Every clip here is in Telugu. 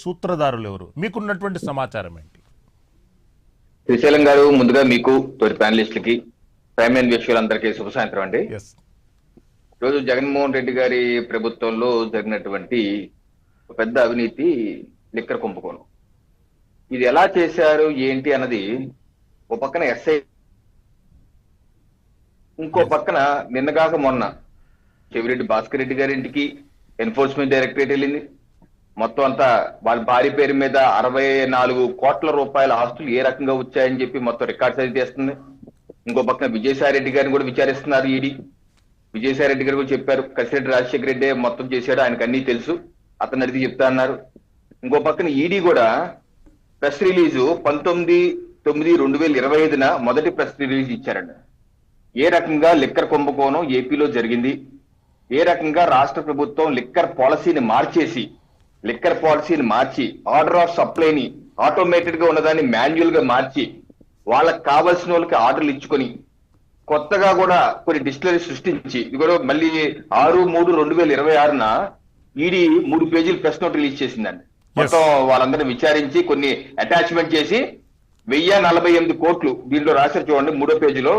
సూత్రధారులు ఎవరు? మీకున్నటువంటి సమాచారం ఏంటి? శ్రీశైలం గారు, ముందుగా మీకు తోటి ప్యానలిస్టులకి ప్రైమ్ లైన్ వీక్షకులందరికీ శుభ సాయంత్రం అండి. ఎస్. ఈరోజు జగన్మోహన్ రెడ్డి గారి ప్రభుత్వంలో జరిగినటువంటి ఒక పెద్ద అవినీతి లిక్కర్ కుంభకోణం. ఇది ఎలా చేశారు ఏంటి అన్నది ఓ పక్కన ఎస్ఐ, ఇంకో పక్కన నిన్నగాక మొన్న చెవిరెడ్డి భాస్కర్ రెడ్డి గారి ఇంటికి ఎన్ఫోర్స్మెంట్ డైరెక్టరేట్ వెళ్ళింది. మొత్తం అంతా వాళ్ళ భార్య పేరు మీద 64 కోట్ల రూపాయల ఆస్తులు ఏ రకంగా వచ్చాయని చెప్పి మొత్తం రికార్డ్స్ అయితే చేస్తుంది. ఇంకో పక్కన విజయసాయి రెడ్డి గారిని కూడా విచారిస్తున్నారు ఈడీ. విజయసాయి రెడ్డి గారు కూడా చెప్పారు, కసిరెడ్డి రాజశేఖర రెడ్డి మొత్తం చేశాడు, ఆయనకు అన్నీ తెలుసు, అతను అడిగి చెప్తా అన్నారు. ఇంకో పక్కన ఈడీ కూడా ప్రెస్ రిలీజు 19/9/2025 మొదటి ప్రెస్ రిలీజ్ ఇచ్చారండి. ఏ రకంగా లిక్కర్ కుంభకోణం ఏపీలో జరిగింది, ఏ రకంగా రాష్ట్ర ప్రభుత్వం లిక్కర్ పాలసీని మార్చి ఆర్డర్ ఆఫ్ సప్లైని ఆటోమేటెడ్ గా ఉన్నదాన్ని మాన్యువల్ గా మార్చి వాళ్ళకి కావాల్సిన వాళ్ళకి ఆర్డర్లు ఇచ్చుకొని కొత్తగా కూడా కొన్ని డిస్టిలరీ సృష్టించి ఇది కూడా మళ్ళీ 6/3/2026 ఈడీ 3 పేజీలు ప్రెస్ నోట్ రిలీజ్ చేసిందండి. మొత్తం వాళ్ళందరినీ విచారించి కొన్ని అటాచ్మెంట్ చేసి 1048 కోట్లు దీంట్లో రాశారు. చూడండి 3వ పేజీలో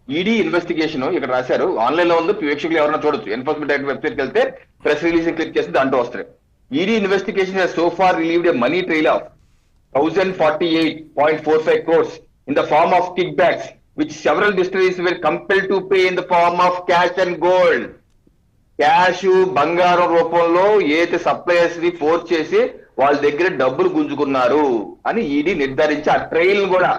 ఈడీ ఇన్వెస్టిగేషన్ ఇక్కడ రాశారు. ఆన్లైన్ లో ఉంది, వీక్షకులు ఎవరైనా చూడొచ్చు. ఎన్ఫోర్స్మెంట్ డైరెక్టర్ వెబ్సైట్కి వెళ్తే ప్రెస్ రిలీజ్ క్లిక్ చేస్తే దాంట్లో వస్తాయి. ED investigation has so far relieved a money trail of 1048.45 crores in the form of kickbacks, which several distilleries were compelled to pay in the form of cash and gold. Cash, బంగారం రూపంలో ఏదైతే సప్లయర్స్ ని ఫోర్స్ చేసి వాళ్ళ దగ్గర డబ్బులు గుంజుకున్నారు అని ఈడీ నిర్ధారించి ఆ ట్రైల్ కూడా,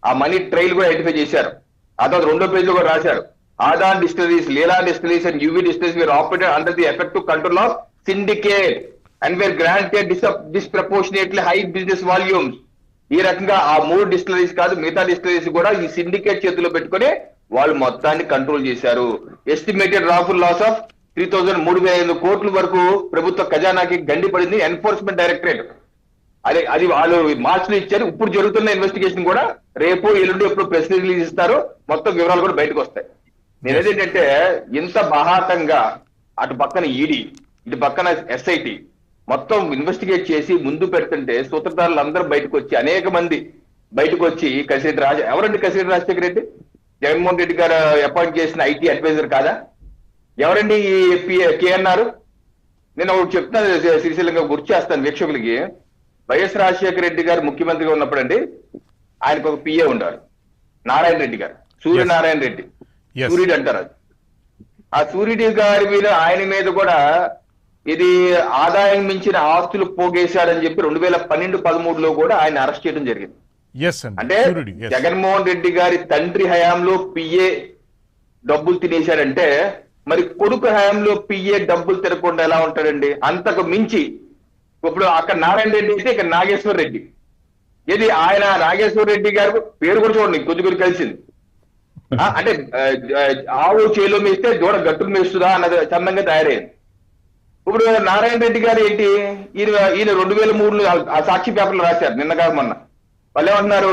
ఆ మనీ ట్రైల్ కూడా ఐడెంటిఫై చేశారు. ఆ తర్వాత 2వ పేజీలో కూడా రాశారు, Adan distilleries, Leela distilleries and UV distilleries were operated under the effective control of syndicate and were granted disproportionately high business volumes. ఈ రకంగా ఆ 3 డిస్టిలరీస్ కాదు, మిగతా డిస్టిలరీస్ కూడా ఈ సిండికేట్ చేతిలో పెట్టుకుని వాళ్ళు మొత్తాన్ని కంట్రోల్ చేశారు. ఎస్టిమేటెడ్ రాఫుల్ లాస్ ఆఫ్ 3,305 కోట్ల వరకు ప్రభుత్వ ఖజానాకి గండి పడింది. ఎన్ఫోర్స్మెంట్ డైరెక్టరేట్ అది వాళ్ళు మార్చిలో ఇచ్చారు. ఇప్పుడు జరుగుతున్న ఇన్వెస్టిగేషన్ కూడా రేపు ఎల్లుండి ఎప్పుడు ప్రెస్ రిలీజ్ ఇస్తారు, మొత్తం వివరాలు కూడా బయటకు వస్తాయి. నేనేంటంటే ఇంత బాహాటంగా అటు పక్కన ఈడీ, ఇటు పక్కన ఎస్ఐటి మొత్తం ఇన్వెస్టిగేట్ చేసి ముందు పెడుతుంటే సూత్రధారులు అందరూ బయటకు వచ్చి, అనేక మంది బయటకు వచ్చి, ఎవరండి కసిరెడ్డి రాజశేఖర రెడ్డి? జగన్మోహన్ రెడ్డి గారు అపాయింట్ చేసిన ఐటీ అడ్వైజర్ కాదా? ఎవరండి కేఎన్ఆర్? నేను ఒకటి చెప్తాను, శ్రీశైలంగా గుర్తు చేస్తాను వీక్షకులకి. వైఎస్ రాజశేఖర రెడ్డి గారు ముఖ్యమంత్రిగా ఉన్నప్పుడు అండి ఆయనకు ఒక పిఏ ఉండారు, నారాయణ రెడ్డి గారు, సూర్యనారాయణ రెడ్డి, సూర్యుడు అంటారు. అది ఆ సూర్యుడి గారి మీద, ఆయన మీద కూడా ఇది ఆదాయం మించిన ఆస్తులు పోగేశాడని చెప్పి 2012-13లో కూడా ఆయన అరెస్ట్ చేయడం జరిగింది. అంటే జగన్మోహన్ రెడ్డి గారి తండ్రి హయాంలో పిఏ డబ్బులు తినేశాడంటే మరి కొడుకు హయాంలో పిఏ డబ్బులు తినకుండా ఎలా ఉంటాడండి? అంతకు మించి ఇప్పుడు అక్కడ నారాయణ రెడ్డి అయితే ఇక్కడ నాగేశ్వర రెడ్డి. ఇది ఆయన నాగేశ్వర రెడ్డి గారు పేరు కూడా చూడండి కొద్ది కలిసింది. అంటే ఆవు చేలో మేస్తే దూడ గట్టులు మేస్తుందా అన్నది చందంగా తయారైంది. ఇప్పుడు నారాయణ రెడ్డి గారు ఏంటి, ఈయన 2003లో ఆ సాక్షి పేపర్లో రాశారు నిన్నగా మొన్న. వాళ్ళు ఏమంటున్నారు,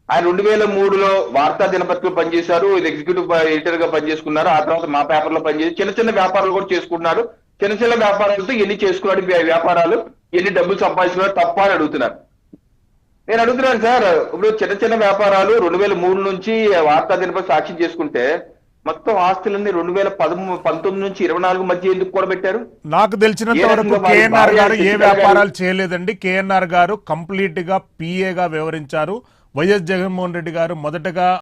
ఆయన 2003లో వార్తా దినపత్రికలో పనిచేశారు, ఎగ్జిక్యూటివ్ ఎడిటర్ గా పనిచేసుకున్నారు. ఆ తర్వాత మా పేపర్లో పనిచేసి చిన్న చిన్న వ్యాపారాలు కూడా చేసుకుంటున్నారు. చిన్న చిన్న వ్యాపారాలతో ఎన్ని చేసుకున్నాడు వ్యాపారాలు, ఎన్ని డబ్బులు సంపాదించుకున్నారు తప్ప అని అడుగుతున్నారు. నేను అడుగుతున్నాను సార్, ఇప్పుడు చిన్న చిన్న వ్యాపారాలు 2003 నుంచి వార్తా దినపత్రిక సాక్షి చేసుకుంటే మొత్తం ఆస్తులన్నీ 2019 నుంచి 24 మధ్య ఎందుకు కూడబెట్టారు? నాకు తెలిసినంత వరకు కేఎన్ఆర్ గారు ఏ వ్యాపారాలు చేయలేదండి. కేఎన్ఆర్ గారు కంప్లీట్ గా పిఏగా వివరించారు. వైఎస్ జగన్మోహన్ రెడ్డి గారు మొదటగా